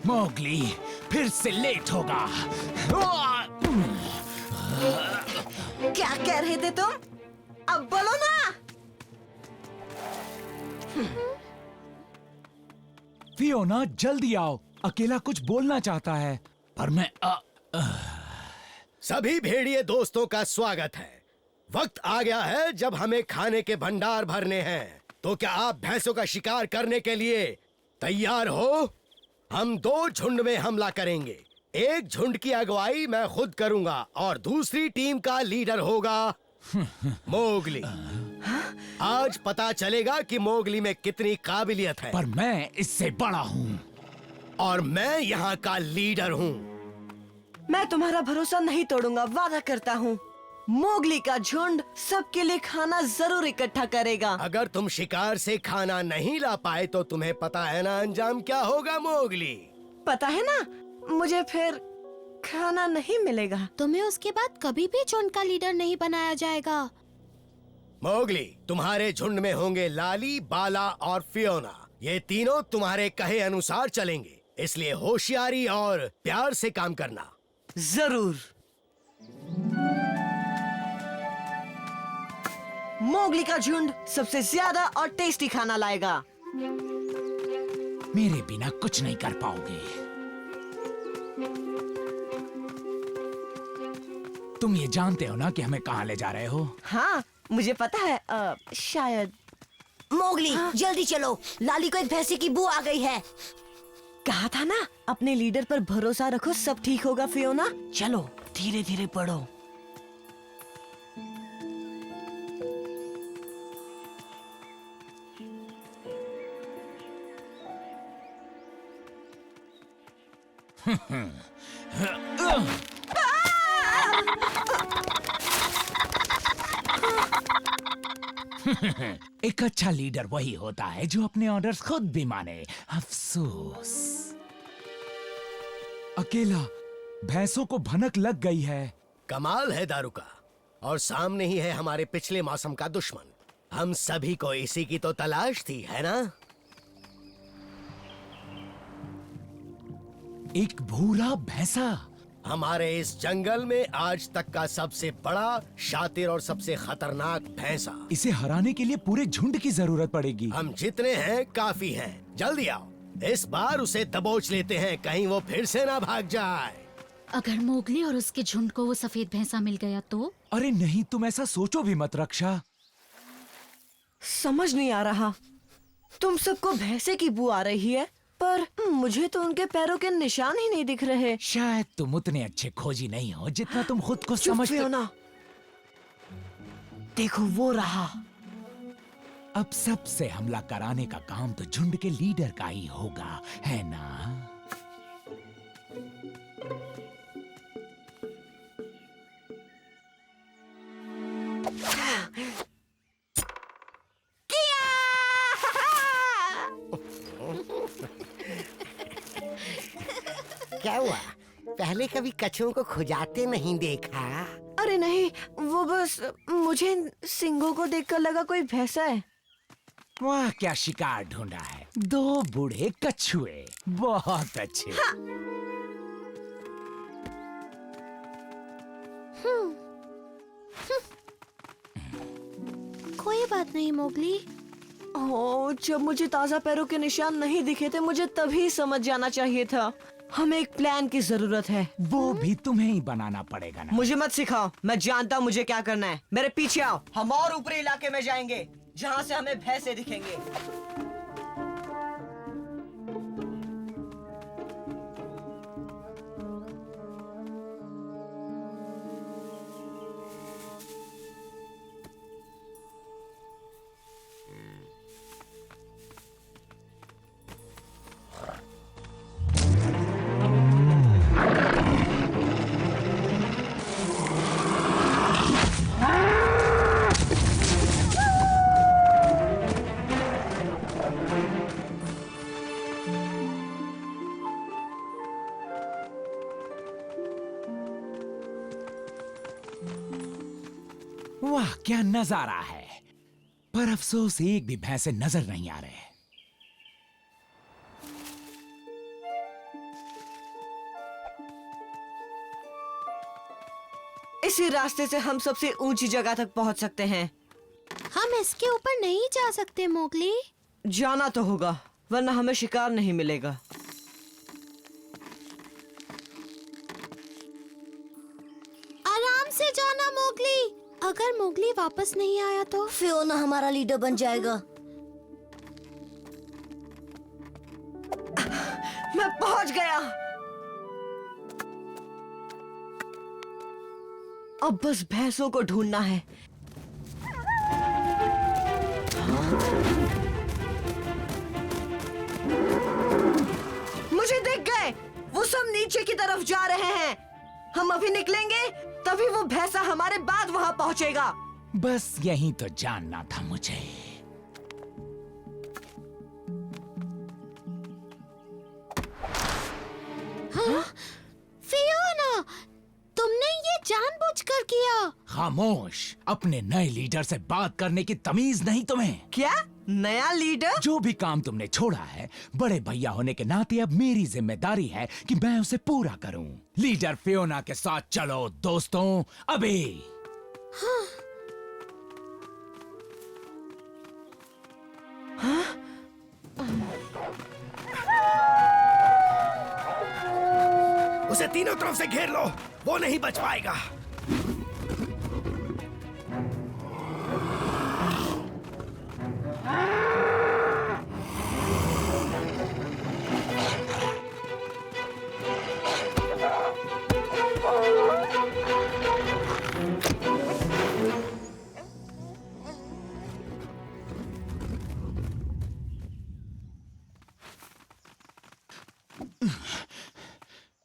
Mowgli फिर से late होगा। क्या कह रहे थे तुम? अब बोलो ना। फियोना जल्दी आओ, अकेला कुछ बोलना चाहता है। पर मैं सभी भेड़िए दोस्तों का स्वागत है। वक्त आ गया है जब हमें खाने के भंडार भरने हैं। तो क्या आप भैंसों का शिकार करने के लिए तैयार हो? हम 2 झुंड में हमला करेंगे। एक झुंड की अगुवाई मैं खुद करूंगा और दूसरी टीम का लीडर होगा मोगली। आज पता चलेगा कि मोगली में कितनी काबिलियत है। पर मैं इससे बड़ा हूँ और मैं यहाँ का लीडर हूँ। मैं तुम्हारा भरोसा नहीं तोड़ूंगा, वादा करता हूँ। मोगली का झुंड सबके लिए खाना जरूर इकट्ठा करेगा। अगर तुम शिकार से खाना नहीं ला पाए तो तुम्हें पता है ना अंजाम क्या होगा मोगली? पता है ना, मुझे फिर खाना नहीं मिलेगा। तुम्हें उसके बाद कभी भी झुंड का लीडर नहीं बनाया जाएगा। मोगली, तुम्हारे झुंड में होंगे लाली, बाला और फियोना। ये तीनों तुम्हारे कहे अनुसार चलेंगे, इसलिए होशियारी और प्यार से काम करना। जरूर। मोगली का झुंड सबसे ज्यादा और टेस्टी खाना लाएगा। मेरे बिना कुछ नहीं कर पाओगे। तुम ये जानते हो ना कि हमें कहाँ ले जा रहे हो? हाँ, मुझे पता है। शायद। मोगली, जल्दी चलो, लाली को एक भैंसे की बू आ गई है। कहा था ना, अपने लीडर पर भरोसा रखो, सब ठीक होगा फियोना। चलो धीरे धीरे पढ़ो। एक अच्छा लीडर वही होता है जो अपने ऑर्डर्स खुद भी माने। अफसोस। अकेला भैंसों को भनक लग गई है। कमाल है दारुका। और सामने ही है हमारे पिछले मौसम का दुश्मन। हम सभी को इसी की तो तलाश थी, है ना? एक भूरा भैंसा। हमारे इस जंगल में आज तक का सबसे बड़ा, शातिर और सबसे खतरनाक भैंसा। इसे हराने के लिए पूरे झुंड की जरूरत पड़ेगी। हम जितने हैं काफी हैं। जल्दी आओ, इस बार उसे दबोच लेते हैं, कहीं वो फिर से ना भाग जाए। अगर मोगली और उसके झुंड को वो सफेद भैंसा मिल गया तो? अरे नहीं, तुम ऐसा सोचो भी मत रक्षा। समझ नहीं आ रहा, तुम सबको भैंसे की बू आ रही है, पर मुझे तो उनके पैरों के निशान ही नहीं दिख रहे। शायद तुम उतने अच्छे खोजी नहीं हो जितना तुम खुद को चुप समझते। फियोना, देखो वो रहा। अब सबसे हमला कराने का काम तो झुंड के लीडर का ही होगा, है ना? क्या हुआ? पहले कभी कछुओं को खुजाते नहीं देखा? अरे नहीं, वो बस मुझे सिंगों को देखकर लगा कोई भैंसा है। वाह, क्या शिकार ढूंढा है। 2 बूढ़े कछुए, बहुत अच्छे। कोई बात नहीं मोगली। ओह, जब मुझे ताजा पैरों के निशान नहीं दिखे थे, मुझे तभी समझ जाना चाहिए था। हमें एक प्लान की जरूरत है। वो भी तुम्हें ही बनाना पड़ेगा ना। मुझे मत सिखाओ, मैं जानता हूँ मुझे क्या करना है। मेरे पीछे आओ, हम और ऊपरी इलाके में जाएंगे जहाँ से हमें भैंसे दिखेंगे। वाह, क्या नजारा है। पर अफसोस एक भी भैंसे नजर नहीं आ रहे। इसी रास्ते से हम सबसे ऊंची जगह तक पहुंच सकते हैं। हम इसके ऊपर नहीं जा सकते मोगली। जाना तो होगा, वरना हमें शिकार नहीं मिलेगा। आराम से जाना मोगली। अगर मोगली वापस नहीं आया तो फियोना हमारा लीडर बन जाएगा। मैं पहुंच गया। अब बस भैंसों को ढूंढना है। मुझे दिख गए, वो सब नीचे की तरफ जा रहे हैं। हम अभी निकलेंगे तभी वो भैंसा हमारे बाद वहां पहुंचेगा। बस यही तो जानना था मुझे। फियोना, तुमने ये जानबूझकर किया। खामोश, अपने नए लीडर से बात करने की तमीज नहीं तुम्हें? क्या नया लीडर? जो भी काम तुमने छोड़ा है, बड़े भैया होने के नाते अब मेरी जिम्मेदारी है कि मैं उसे पूरा करूं। लीडर फियोना के साथ चलो दोस्तों, अभी। उसे तीनों तरफ से घेर लो, वो नहीं बच पाएगा।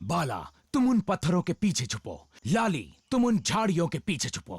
बाला, तुम उन पत्थरों के पीछे छुपो। लाली, तुम उन झाड़ियों के पीछे छुपो।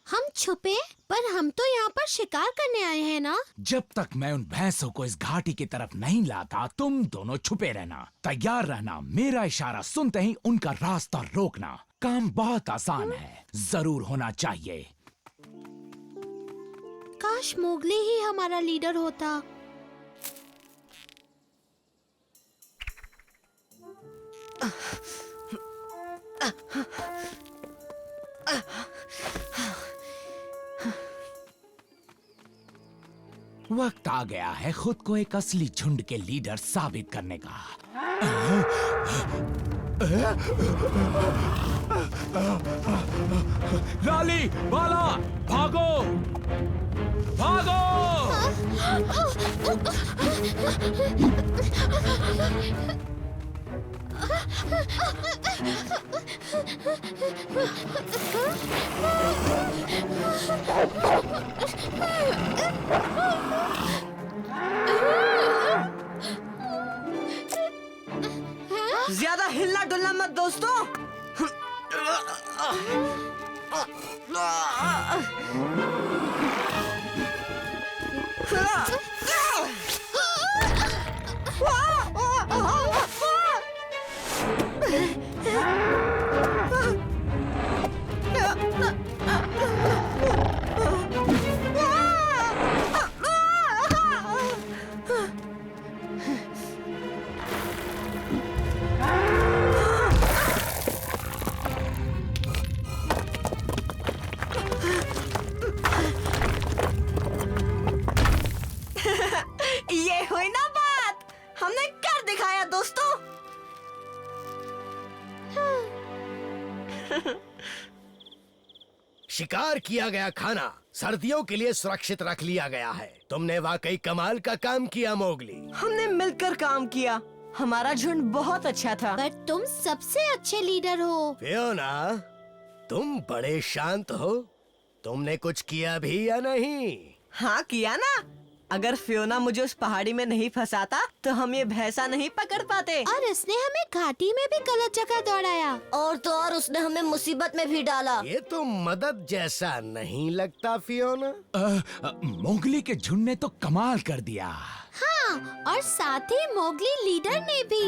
हम छुपे? पर हम तो यहाँ पर शिकार करने आए हैं ना। जब तक मैं उन भैंसों को इस घाटी की तरफ नहीं लाता, तुम दोनों छुपे रहना। तैयार रहना, मेरा इशारा सुनते ही उनका रास्ता रोकना। काम बहुत आसान है, जरूर होना चाहिए। काश मोगली ही हमारा लीडर होता। वक्त आ गया है खुद को एक असली झुंड के लीडर साबित करने का। लाली, बाला, भागो, भागो! ज्यादा हिलना डुलना मत दोस्तों। ये हुई ना बात, हमने कर दिखाया दोस्तों। शिकार किया गया खाना सर्दियों के लिए सुरक्षित रख लिया गया है। तुमने वाकई कमाल का काम किया मोगली। हमने मिलकर काम किया, हमारा झुंड बहुत अच्छा था। पर तुम सबसे अच्छे लीडर हो। फियोना, तुम बड़े शांत हो। तुमने कुछ किया भी या नहीं? हाँ किया ना। अगर फियोना मुझे उस पहाड़ी में नहीं फंसाता तो हम ये भैंसा नहीं पकड़ पाते। और इसने हमें घाटी में भी गलत जगह दौड़ाया। और तो और उसने हमें मुसीबत में भी डाला। ये तो मदद जैसा नहीं लगता फियोना। मोगली के झुंड ने तो कमाल कर दिया। हाँ, और साथ ही मोगली लीडर ने भी।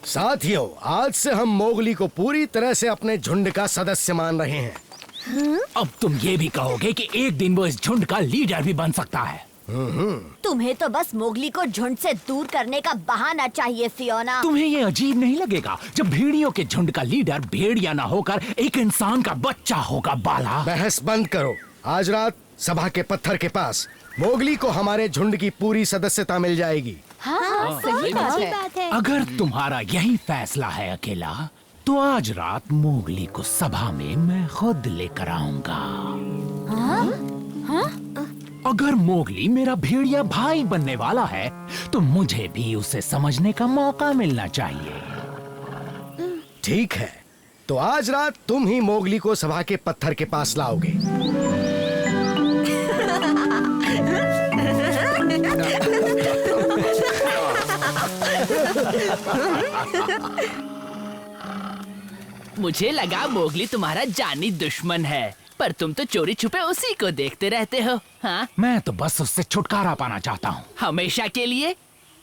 साथियों, आज से हम मोगली को पूरी तरह से अपने झुंड का सदस्य मान रहे हैं। अब तुम ये भी कहोगे कि एक दिन वो इस झुंड का लीडर भी बन सकता है। तुम्हें तो बस मोगली को झुंड से दूर करने का बहाना चाहिए फियोना। तुम्हें ये अजीब नहीं लगेगा जब भेड़ियों के झुंड का लीडर भेड़िया ना होकर एक इंसान का बच्चा होगा? बाला, बहस बंद करो। आज रात सभा के पत्थर के पास मोगली को हमारे झुंड की पूरी सदस्यता मिल जाएगी। हाँ, सही बात है। अगर तुम्हारा यही फैसला है अकेला, तो आज रात मोगली को सभा में मैं खुद लेकर आऊंगा। अगर मोगली मेरा भेड़िया भाई बनने वाला है, तो मुझे भी उसे समझने का मौका मिलना चाहिए। ठीक है, तो आज रात तुम ही मोगली को सभा के पत्थर के पास लाओगे। मुझे लगा मोगली तुम्हारा जानी दुश्मन है, पर तुम तो चोरी छुपे उसी को देखते रहते हो। हाँ, मैं तो बस उससे छुटकारा पाना चाहता हूँ। हमेशा के लिए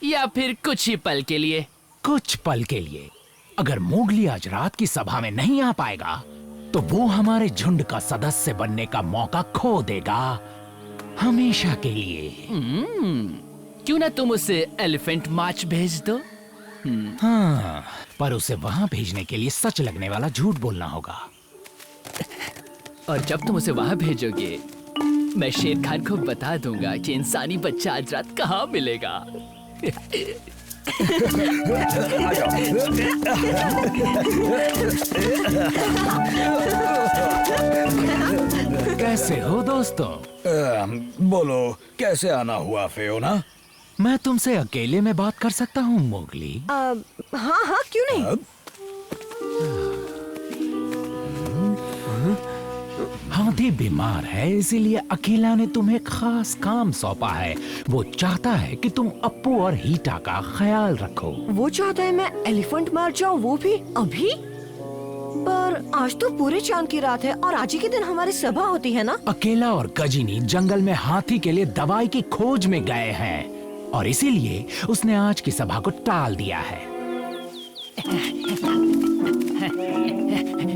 या फिर कुछ ही पल के लिए? कुछ पल के लिए। अगर मोगली आज रात की सभा में नहीं आ पाएगा, तो वो हमारे झुंड का सदस्य बनने का मौका खो देगा, हमेशा के लिए। क्यों ना तुम उसे एलिफेंट मार्च भेज दो? हाँ, पर उसे वहाँ भेजने के लिए सच लगने वाला झूठ बोलना होगा। और जब तुम उसे वहाँ भेजोगे, मैं शेर खान को बता दूंगा कि इंसानी बच्चा आज रात कहाँ मिलेगा। कैसे हो दोस्तों? बोलो, कैसे आना हुआ फियोना? मैं तुमसे अकेले में बात कर सकता हूँ मोगली? हाँ हाँ, क्यों नहीं। हाथी बीमार है, इसीलिए अकेला ने तुम्हें खास काम सौंपा है। वो चाहता है कि तुम अप्पू और हीटा का ख्याल रखो। वो चाहता है मैं एलिफेंट मार जाऊँ, वो भी अभी? पर आज तो पूरे चांद की रात है और आज ही के दिन हमारी सभा होती है ना। अकेला और गजिनी जंगल में हाथी के लिए दवाई की खोज में गए हैं, और इसीलिए उसने आज की सभा को टाल दिया है।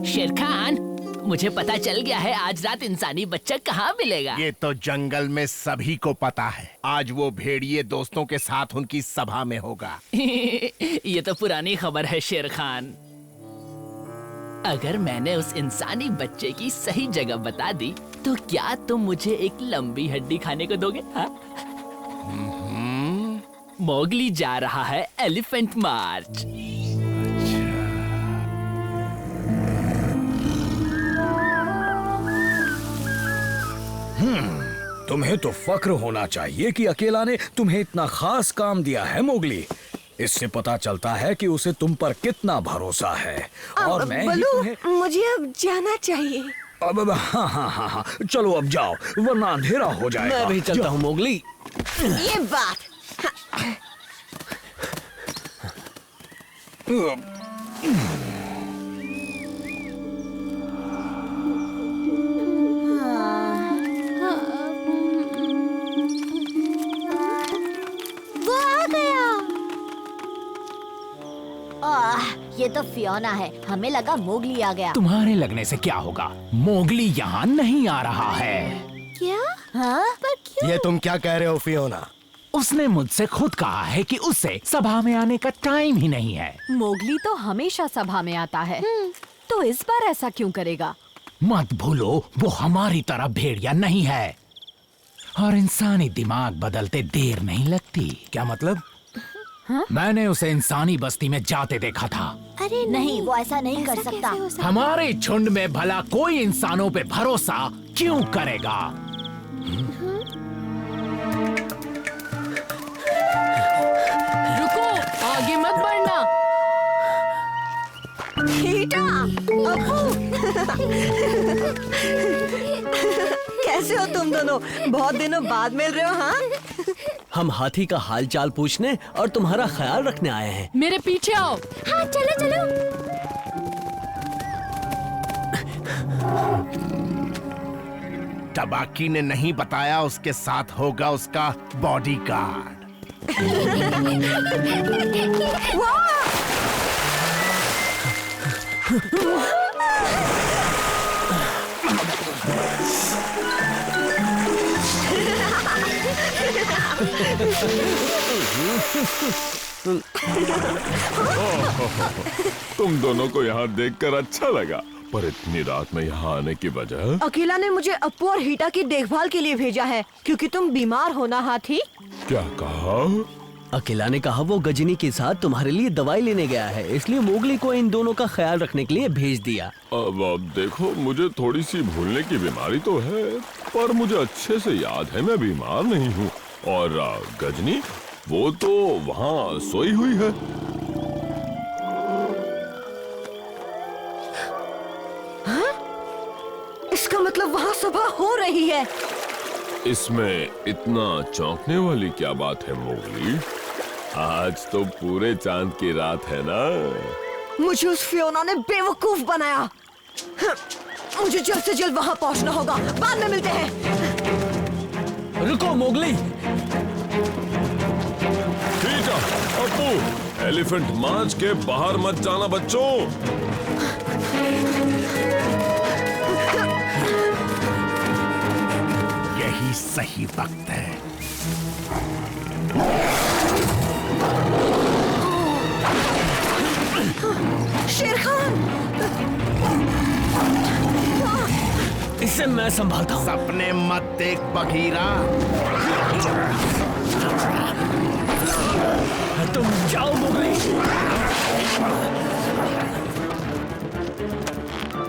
शेर खान, मुझे पता चल गया है आज रात इंसानी बच्चा कहाँ मिलेगा। ये तो जंगल में सभी को पता है। आज वो भेड़िए दोस्तों के साथ उनकी सभा में होगा। ये तो पुरानी खबर है शेर खान। अगर मैंने उस इंसानी बच्चे की सही जगह बता दी, तो क्या तुम मुझे एक लंबी हड्डी खाने को दोगे? हाँ? मोगली जा रहा है एलिफेंट मार्च। तुम्हें तो फक्र होना चाहिए कि अकेला ने तुम्हें इतना खास काम दिया है मोगली। इससे पता चलता है कि उसे तुम पर कितना भरोसा है। और मैं ही तुम्हें... मुझे अब जाना चाहिए। अब हाँ हाँ हाँ हाँ, चलो अब जाओ, वरना अंधेरा हो जाएगा। मैं भी चलता हूँ मोगली। ये बात। वो आ गया। ये तो फियोना है, हमें लगा मोगली आ गया। तुम्हारे लगने से क्या होगा? मोगली यहाँ नहीं आ रहा है। क्या? हाँ? पर क्यों? ये तुम क्या कह रहे हो फियोना? उसने मुझसे खुद कहा है कि उसे सभा में आने का टाइम ही नहीं है। मोगली तो हमेशा सभा में आता है, तो इस बार ऐसा क्यों करेगा? मत भूलो, वो हमारी तरह भेड़िया नहीं है, और इंसानी दिमाग बदलते देर नहीं लगती। क्या मतलब? हाँ? मैंने उसे इंसानी बस्ती में जाते देखा था। अरे नहीं, वो ऐसा नहीं कर सकता। हमारे झुंड में भला कोई इंसानों पे भरोसा क्यों करेगा? रुको, आगे मत बढ़ना। हीटा, अप्पू। कैसे हो तुम दोनों? बहुत दिनों बाद मिल रहे हो। हाँ, हम हाथी का हाल चाल पूछने और तुम्हारा ख्याल रखने आए हैं। मेरे पीछे आओ। हाँ, चलो चलो। तबाकी ने नहीं बताया उसके साथ होगा उसका बॉडीगार्ड। तुम दोनों को यहाँ देखकर अच्छा लगा, पर इतनी रात में यहाँ आने की वजह? अकेला ने मुझे अप्पू और हीटा की देखभाल के लिए भेजा है, क्योंकि तुम बीमार हो ना हाथी। क्या कहा? अकेला ने कहा वो गजनी के साथ तुम्हारे लिए दवाई लेने गया है, इसलिए मोगली को इन दोनों का ख्याल रखने के लिए भेज दिया। अब देखो, मुझे थोड़ी सी भूलने की बीमारी तो है, पर मुझे अच्छे से याद है मैं बीमार नहीं हूँ। और गजनी वो तो वहाँ सोई हुई है। हाँ? इसका मतलब वहाँ सुबह हो रही है। इसमें इतना चौंकने वाली क्या बात है मोगली? आज तो पूरे चांद की रात है ना। मुझे उस फियोना ने बेवकूफ बनाया। मुझे जल्द से जल्द वहाँ पहुँचना होगा। बाद में मिलते हैं। रुको मोगली। हीटा, अप्पू, एलिफेंट मार्च के बाहर मत जाना बच्चों। यही सही वक्त है। शेर खान, इसे मैं संभालता हूँ। सपने मत देख बघीरा। तुम जाओ मोगली।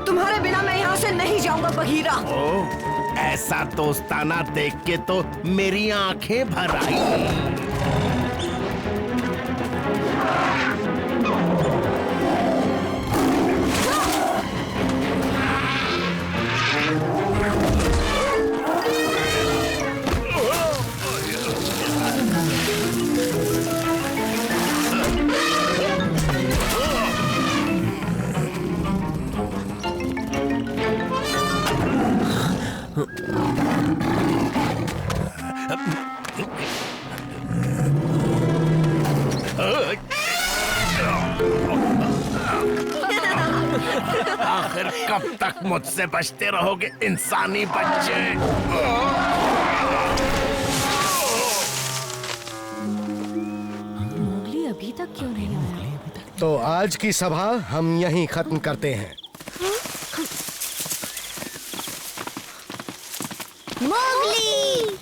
तुम्हारे बिना मैं यहाँ से नहीं जाऊंगा बघीरा। ओ, ऐसा दोस्ताना देख के तो मेरी आंखें भर आई। आखिर कब तक मुझसे बचते रहोगे इंसानी बच्चे? मोगली अभी तक क्यों नहीं आया? तो आज की सभा हम यहीं खत्म करते हैं। मोगली!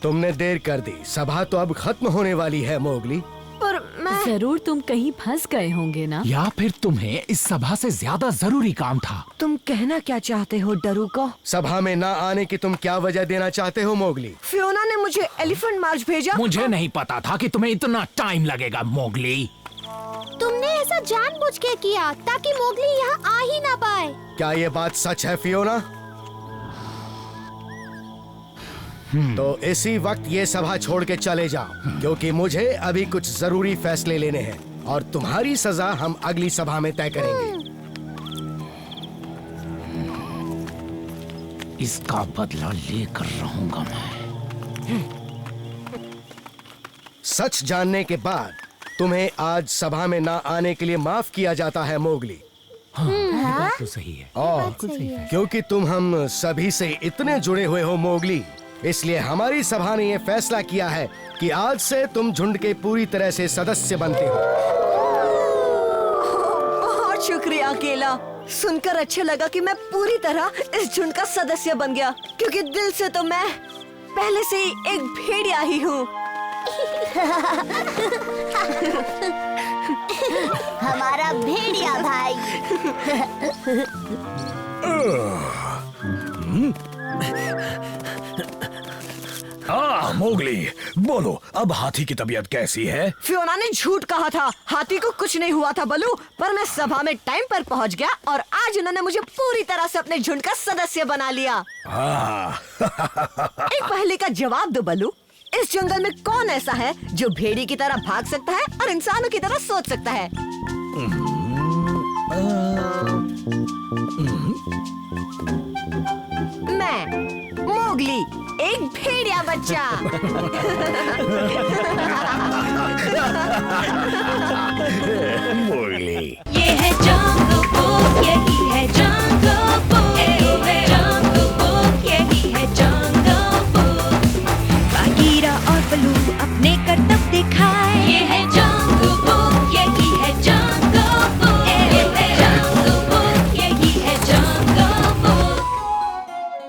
तुमने देर कर दी। सभा तो अब खत्म होने वाली है मोगली। पर मैं जरूर तुम कहीं फंस गए होंगे ना? या फिर तुम्हें इस सभा से ज्यादा जरूरी काम था? तुम कहना क्या चाहते हो डरू को? सभा में ना आने की तुम क्या वजह देना चाहते हो मोगली? फियोना ने मुझे एलिफेंट मार्च भेजा। मुझे नहीं पता था कि तुम्हें इतना टाइम लगेगा मोगली। तुमने ऐसा जानबूझ के किया ताकि मोगली यहाँ आ ही ना पाए। क्या ये बात सच है फियोना? तो इसी वक्त ये सभा छोड़ के चले जाओ, क्योंकि मुझे अभी कुछ जरूरी फैसले लेने हैं और तुम्हारी सजा हम अगली सभा में तय करेंगे। इसका बदला लेकर रहूंगा मैं। सच जानने के बाद तुम्हें आज सभा में ना आने के लिए माफ किया जाता है मोगली। बात तो सही है। और क्योंकि तुम हम सभी से इतने जुड़े हुए हो मोगली, इसलिए हमारी सभा ने यह फैसला किया है कि आज से तुम झुंड के पूरी तरह से सदस्य बनते हो। बहुत शुक्रिया अकेला। सुनकर अच्छा लगा कि मैं पूरी तरह इस झुंड का सदस्य बन गया, क्योंकि दिल से तो मैं पहले से ही एक भेड़िया ही हूँ। हमारा भेड़िया भाई। मोगली बोलो, अब हाथी की तबीयत कैसी है? फियोना ने झूठ कहा था। हाथी को कुछ नहीं हुआ था बलू, पर मैं सभा में टाइम पर पहुंच गया और आज उन्होंने मुझे पूरी तरह से अपने झुंड का सदस्य बना लिया। एक पहेली का जवाब दो बलू। इस जंगल में कौन ऐसा है जो भेड़ी की तरह भाग सकता है और इंसानों की तरह सोच सकता है? मैं मोगली, एक भेड़िया बच्चा। मोगली। ये है जंगल बुक, यही है जंगल बुक, यही है जंगल बुक, यही है जंगल बुक। दिखा